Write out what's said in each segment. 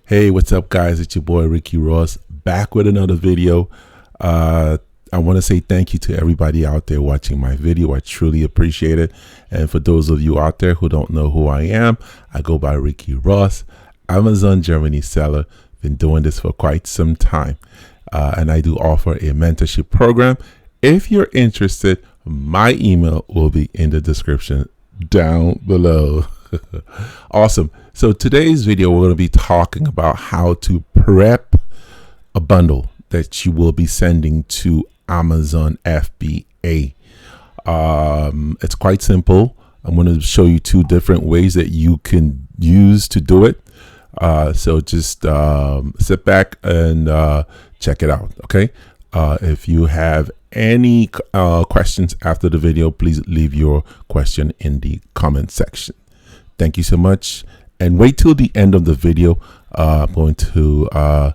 Hey, what's up, guys? It's your boy Ricky Ross back with another video. I want to say thank you to everybody out there watching my video. I truly appreciate it. And for those of you out there who don't know who I am, I go by Ricky Ross, Amazon Germany seller. Been doing this for quite some time. And I do offer a mentorship program. If you're interested, my email will be in the description down below. Awesome. So today's video, we're going to be talking about how to prep a bundle that you will be sending to Amazon FBA. It's quite simple. I'm going to show you two different ways that you can use to do it. So just sit back and check it out. Okay. If you have any questions after the video, please leave your question in the comment section. Thank you so much. And wait till the end of the video. I'm going to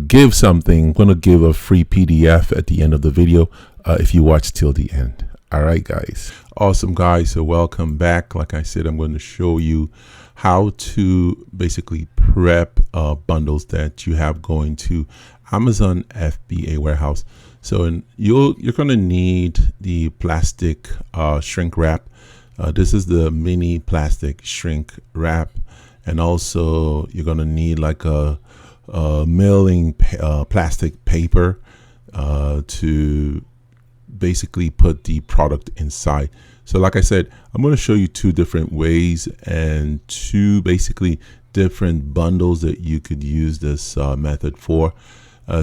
give something. I'm going to give a free PDF at the end of the video if you watch till the end. All right, guys. Awesome, guys. So welcome back. Like I said, I'm going to show you how to basically prep bundles that you have going to Amazon FBA warehouse. So you're going to need the plastic shrink wrap. This is the mini plastic shrink wrap, and also you're gonna need like a mailing plastic paper to basically put the product inside. So like I said, I'm going to show you two different ways and two basically different bundles that you could use this method for.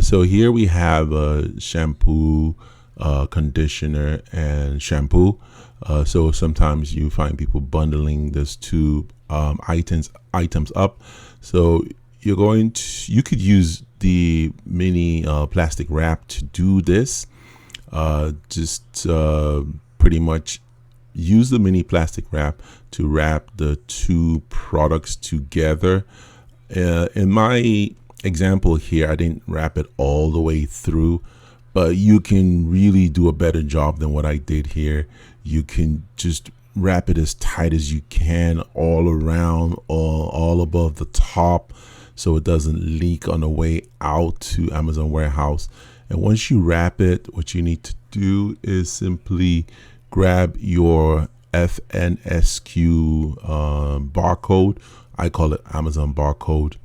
So here we have a shampoo, conditioner, and shampoo. So sometimes you find people bundling these two items up. So you could use the mini plastic wrap to do this. Just pretty much use the mini plastic wrap to wrap the two products together. In my example here, I didn't wrap it all the way through, but you can really do a better job than what I did here. You can just wrap it as tight as you can all around, all above the top, so it doesn't leak on the way out to Amazon warehouse. And once you wrap it, what you need to do is simply grab your FNSQ barcode. I call it Amazon barcode,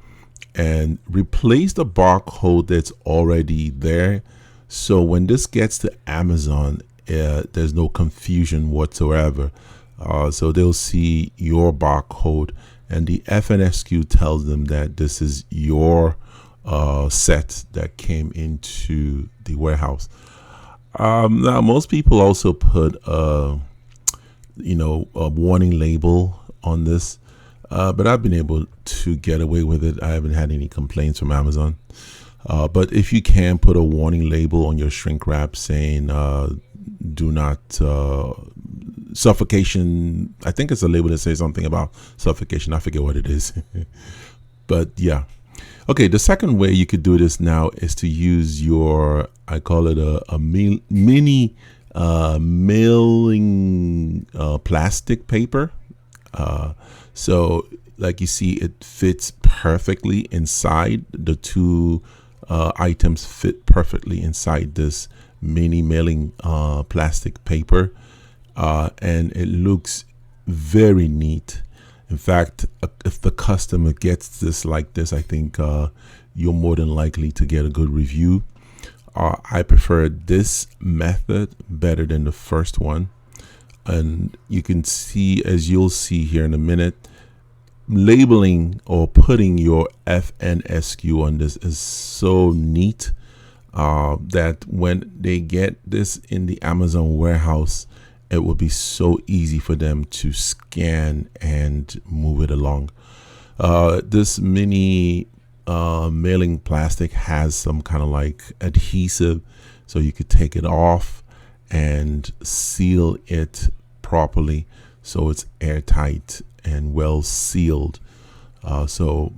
and replace the barcode that's already there. So when this gets to Amazon, there's no confusion whatsoever. So they'll see your barcode, and the FNSQ tells them that this is your set that came into the warehouse. Now, most people also put a warning label on this, but I've been able to get away with it. I haven't had any complaints from Amazon. But if you can put a warning label on your shrink wrap saying do not suffocation. I think it's a label that says something about suffocation. I forget what it is. But yeah. Okay, the second way you could do this now is to use your, I call it a mini mailing plastic paper. So like you see, it fits perfectly inside. The two items fit perfectly inside this mini mailing plastic paper, and it looks very neat. In fact, if the customer gets this like this, I think you're more than likely to get a good review. I prefer this method better than the first one, and you can see, as you'll see here in a minute, labeling or putting your FNSQ on this is so neat that when they get this in the Amazon warehouse, it will be so easy for them to scan and move it along. This mini mailing plastic has some kind of like adhesive, so you could take it off and seal it properly so it's airtight and well sealed. So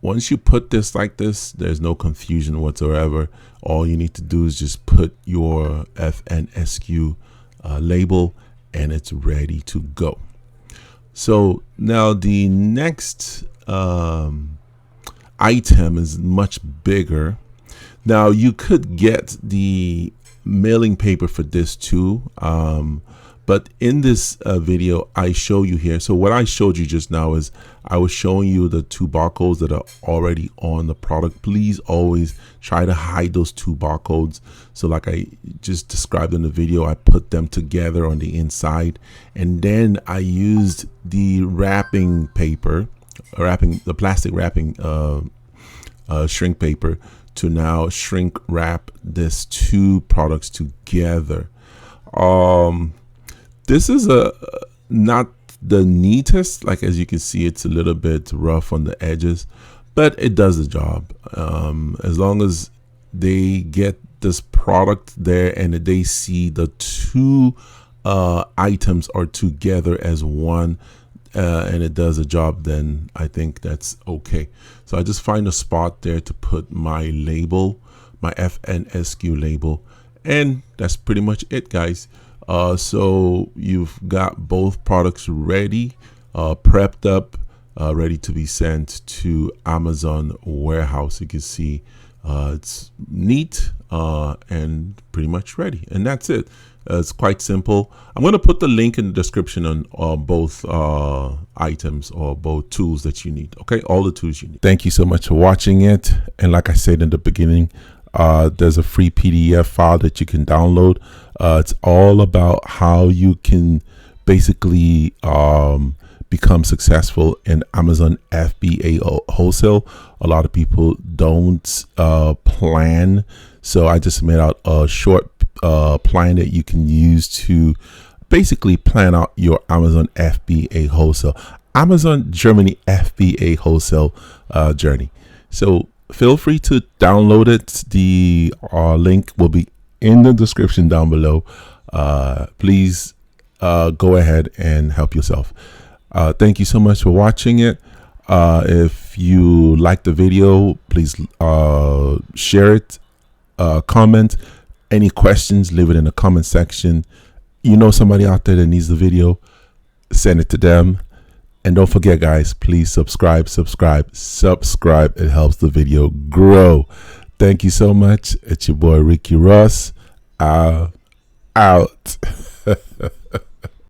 once you put this like this, there's no confusion whatsoever. All you need to do is just put your FNSQ label, and it's ready to go. So now the next item is much bigger. Now you could get the mailing paper for this too, but in this video I show you here. So what I showed you just now is I was showing you the 2 barcodes that are already on the product. Please always try to hide those 2 barcodes. So like I just described in the video, I put them together on the inside, and then I used the wrapping paper, the plastic wrapping shrink paper, to now shrink wrap this 2 products together. This is not the neatest, like as you can see, it's a little bit rough on the edges, but it does the job. As long as they get this product there and they see the 2 items are together as one, and it does a job, then I think that's okay. So I just find a spot there to put my label, my FNSQ label, and that's pretty much it, guys. So you've got both products ready, prepped up, ready to be sent to Amazon warehouse. You can see it's neat and pretty much ready, and that's it. It's quite simple. I'm going to put the link in the description on both items or both tools that you need. Okay, all the tools you need. Thank you so much for watching it. And like I said in the beginning, there's a free PDF file that you can download. It's all about how you can basically become successful in Amazon FBA wholesale. A lot of people don't plan, so I just made out a short plan that you can use to basically plan out your Amazon FBA wholesale, Amazon Germany FBA wholesale journey. So feel free to download it. The link will be in the description down below. Please go ahead and help yourself. Thank you so much for watching it. If you like the video, please share it, comment. Any questions, leave it in the comment section. You know somebody out there that needs the video, send it to them. And don't forget, guys, please subscribe. It helps the video grow. Thank you so much. It's your boy Ricky Ross. Out.